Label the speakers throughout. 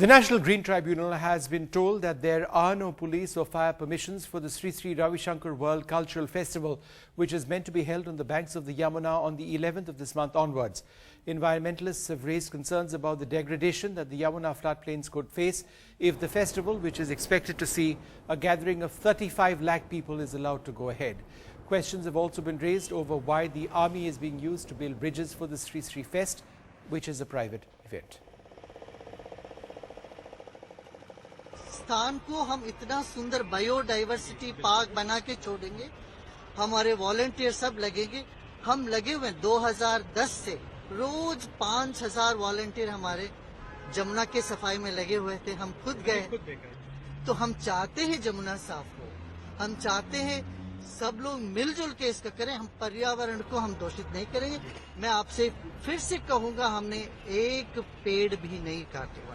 Speaker 1: The National Green Tribunal has been told that there are no police or fire permissions for the Sri Sri Ravi Shankar World Cultural Festival, which is meant to be held on the banks of the Yamuna on the 11th of this month onwards. Environmentalists have raised concerns about the degradation that the Yamuna floodplains could face if the festival, which is expected to see a gathering of 35 lakh people, is allowed to go ahead. Questions have also been raised over why the army is being used to build bridges for the Sri Sri Fest, which is a private event.
Speaker 2: स्थान को हम इतना सुंदर biodiversity park बना के छोड़ेंगे, हमारे volunteer सब लगेंगे। हम लगे हुए 2010 से रोज 5000 वॉलंटियर हमारे जमुना के सफाई में लगे हुए थे। हम खुद गए, तो हम चाहते हैं जमुना साफ हो, हम चाहते हैं सब लोग मिलजुल के इसका करें। हम पर्यावरण को हम दोषित नहीं करेंगे। मैं आपसे फिर से कहूंगा, हमने एक पेड़ भी नहीं काटा।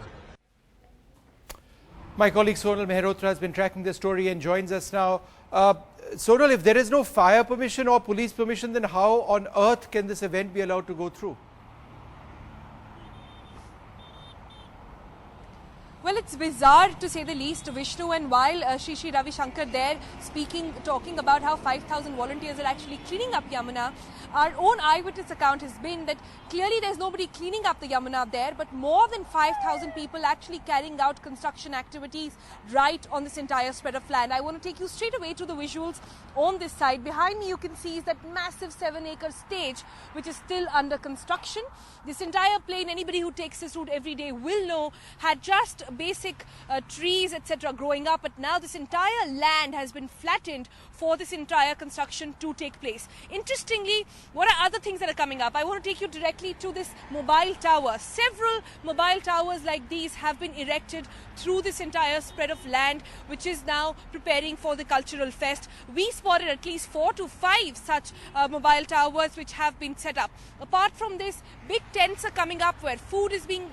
Speaker 1: My colleague Sonal Mehrotra has been tracking the story and joins us now. Sonal, if there is no fire permission or police permission, then how on earth can this event be allowed to go through?
Speaker 3: Well, it's bizarre to say the least, Vishnu, and while Sri Sri Ravi Shankar there talking about how 5,000 volunteers are actually cleaning up Yamuna, our own eyewitness account has been that clearly there's nobody cleaning up the Yamuna there, but more than 5,000 people actually carrying out construction activities right on this entire spread of land. I want to take you straight away to the visuals on this side. Behind me you can see is that massive 7-acre stage which is still under construction. This entire plain, anybody who takes this route every day will know, had just basic trees etc. growing up, but now this entire land has been flattened for this entire construction to take place. Interestingly, what are other things that are coming up? I want to take you directly to this mobile tower. Several mobile towers like these have been erected through this entire spread of land, which is now preparing for the cultural fest. We spotted at least 4 to 5 such mobile towers which have been set up. Apart from this, big tents are coming up where food is being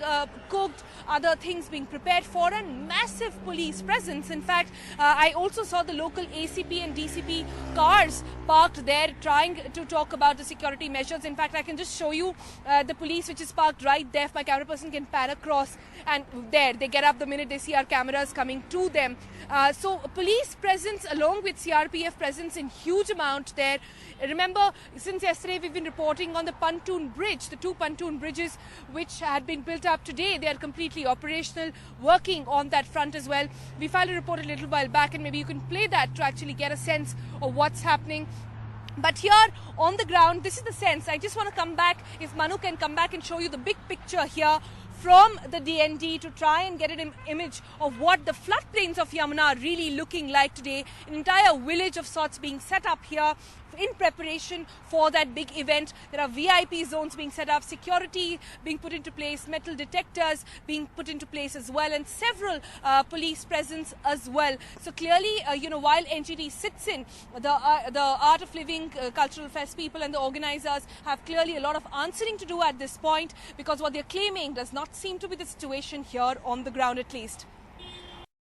Speaker 3: cooked, other things being prepared for, and massive police presence. In fact, I also saw the local ACP and DCP cars parked there trying to talk about the security measures. In fact, I can just show you the police which is parked right there. If my camera person can pan across, and there they get up the minute they see our cameras coming to them. So police presence along with CRPF presence in huge amount there. Remember, since yesterday we've been reporting on the Pontoon Bridge, the 2 pontoon bridges which had been built up today. They are completely operational, working on that front as well. We filed a report a little while back, and maybe you can play that to actually get a sense of what's happening. But here on the ground, this is the sense. I just want to come back, if Manu can come back and show you the big picture here from the DND to try and get an image of what the floodplains of Yamuna are really looking like today. An entire village of sorts being set up here in preparation for that big event. There are VIP zones being set up, security being put into place, metal detectors being put into place as well, and several police presence as well. So clearly, while NGT sits in the Art of Living Cultural Fest, people and the organizers have clearly a lot of answering to do at this point, because what they're claiming does not seem to be the situation here on the ground at least.